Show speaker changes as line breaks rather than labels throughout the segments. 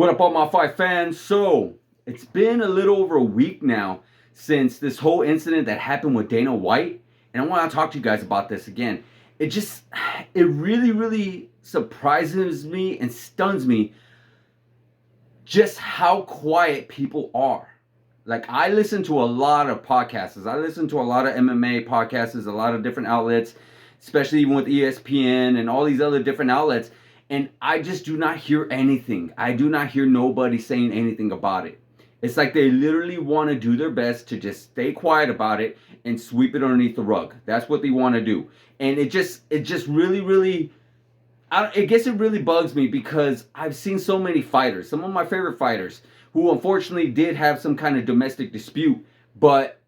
What up, all my fight fans? So, it's been a little over a week now since this whole incident that happened with Dana White, and I want to talk to you guys about this again. It just, it really, really surprises me and stuns me just how quiet people are. Like, I listen to a lot of podcasts. I listen to a lot of MMA podcasts, a lot of different outlets, especially even with ESPN and all these other different outlets. And I just do not hear anything. I do not hear nobody saying anything about it. It's like they literally want to do their best to just stay quiet about it and sweep it underneath the rug. That's what they want to do. And it just really, really, I guess it really bugs me because I've seen so many fighters, some of my favorite fighters, who unfortunately did have some kind of domestic dispute, but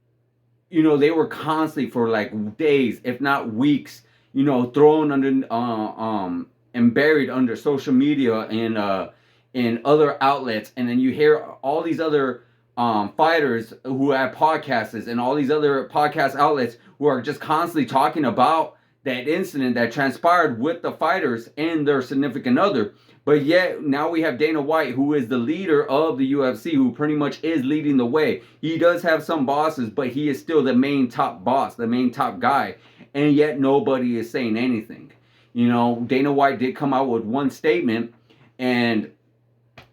they were constantly for like days, if not weeks, thrown under and buried under social media and in other outlets, and then you hear all these other fighters who have podcasts and all these other podcast outlets who are just constantly talking about that incident that transpired with the fighters and their significant other. But yet now we have Dana White, who is the leader of the UFC, who pretty much is leading the way. He does have some bosses, but he is still the main top boss, the main top guy. And yet nobody is saying anything. Dana White did come out with one statement, and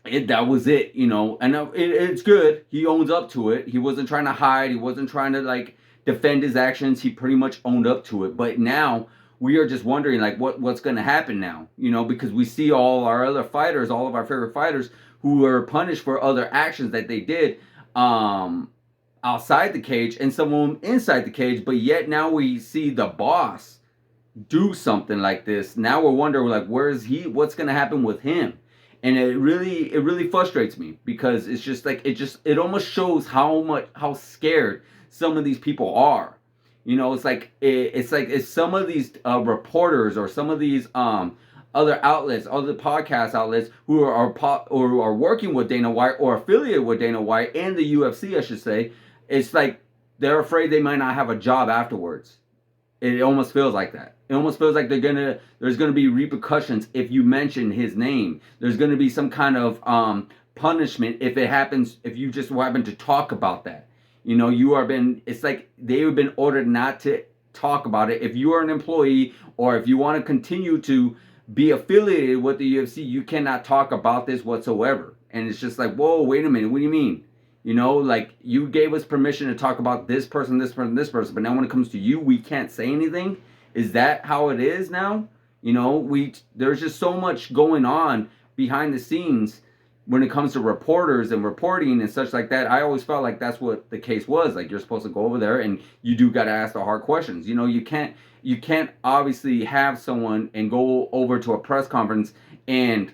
that was it, and it's good. He owns up to it. He wasn't trying to hide. He wasn't trying to defend his actions. He pretty much owned up to it. But now we are just wondering what's going to happen now, because we see all our other fighters, all of our favorite fighters who were punished for other actions that they did outside the cage, and some of them inside the cage. But yet now we see the boss do something like this. Now we're wondering where is he? What's going to happen with him? And it really frustrates me because it's just it almost shows how scared some of these people are. It's some of these reporters or some of these other outlets, other podcast outlets who are working with Dana White or affiliated with Dana White and the UFC, I should say. It's like they're afraid they might not have a job afterwards. It almost feels like that. It almost feels like there's gonna be repercussions if you mention his name. There's gonna be some kind of punishment if you just happen to talk about that. It's like they've been ordered not to talk about it. If you are an employee or if you want to continue to be affiliated with the UFC, you cannot talk about this whatsoever. And it's just like, whoa, wait a minute, what do you mean? You gave us permission to talk about this person, this person, this person, but now when it comes to you, we can't say anything. Is that how it is now? There's just so much going on behind the scenes when it comes to reporters and reporting and such like that. I always felt like that's what the case was. You're supposed to go over there and you do got to ask the hard questions. You can't obviously have someone and go over to a press conference and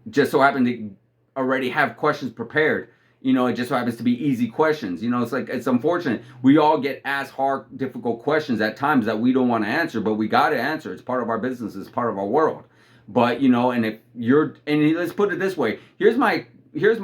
just so happen to already have questions prepared. It just so happens to be easy questions. It's unfortunate. We all get asked hard, difficult questions at times that we don't want to answer, but we got to answer. It's part of our business. It's part of our world. But, and if let's put it this way. Here's my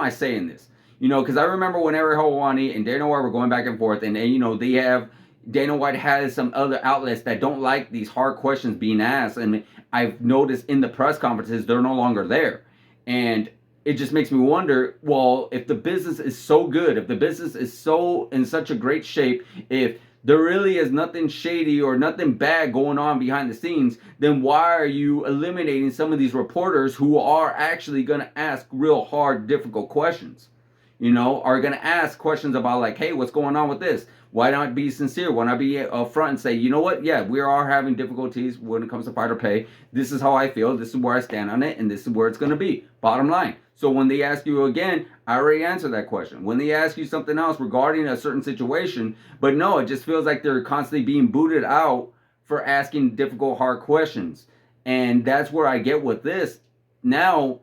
say in this, because I remember when Ariel Helwani and Dana White were going back and forth, and Dana White has some other outlets that don't like these hard questions being asked. And I've noticed in the press conferences, they're no longer there. And it just makes me wonder, well, if the business is so good, if the business is so in such a great shape, if there really is nothing shady or nothing bad going on behind the scenes, then why are you eliminating some of these reporters who are actually going to ask real hard, difficult questions? Are going to ask questions about hey, what's going on with this? Why not be sincere? Why not be upfront and say, you know what? Yeah, we are having difficulties when it comes to fighter pay. This is how I feel. This is where I stand on it. And this is where it's going to be. Bottom line. So when they ask you again, I already answered that question. When they ask you something else regarding a certain situation, but no, it just feels like they're constantly being booted out for asking difficult, hard questions. And that's where I get with this. Now,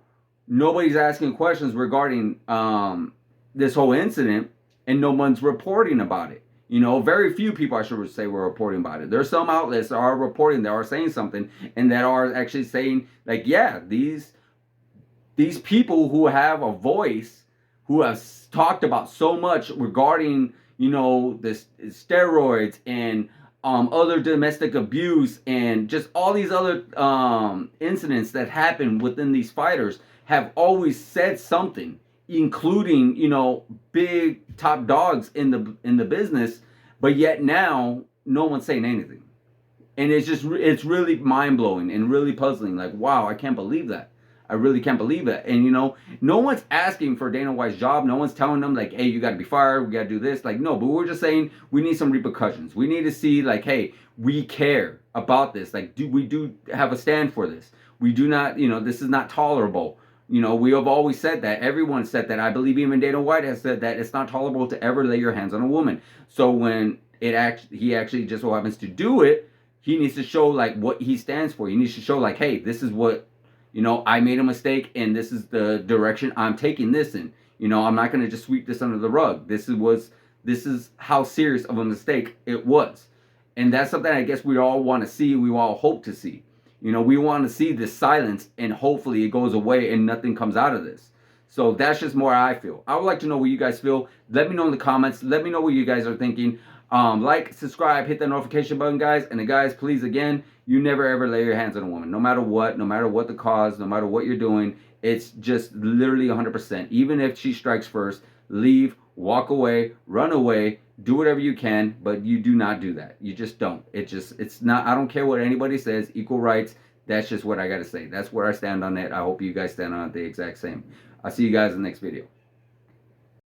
nobody's asking questions regarding this whole incident, and no one's reporting about it. Very few people, I should say, were reporting about it. There's some outlets that are reporting, that are saying something, and that are actually saying, yeah, these people who have a voice, who have talked about so much regarding, this steroids and other domestic abuse and just all these other incidents that happen within these fighters, have always said something, including, you know, big top dogs in the business, but yet now no one's saying anything. And it's really mind-blowing and really puzzling. Like, wow, I can't believe that. I really can't believe it. And, you know, no one's asking for Dana White's job. No one's telling them, like, hey, you got to be fired. We got to do this. Like, no, but we're just saying we need some repercussions. We need to see, like, hey, we care about this. Like, we do have a stand for this. We do not, you know, this is not tolerable. You know, we have always said that. Everyone said that. I believe even Dana White has said that it's not tolerable to ever lay your hands on a woman. So when he actually just so happens to do it, he needs to show, like, what he stands for. He needs to show, like, hey, this is what, you know, I made a mistake and this is the direction I'm taking this in. You know, I'm not going to just sweep this under the rug. This is how serious of a mistake it was. And that's something I guess we all want to see. We all hope to see. You know, we want to see this silence and hopefully it goes away and nothing comes out of this. So that's just more how I feel. I would like to know what you guys feel. Let me know in the comments. Let me know what you guys are thinking. Like, subscribe, hit that notification button, guys. And guys, please, again, you never ever lay your hands on a woman. No matter what the cause, no matter what you're doing, it's just literally 100%. Even if she strikes first, leave, walk away, run away, do whatever you can, but you do not do that. You just don't. It's not, I don't care what anybody says, equal rights. That's just what I got to say. That's where I stand on it. I hope you guys stand on it the exact same. I'll see you guys in the next video.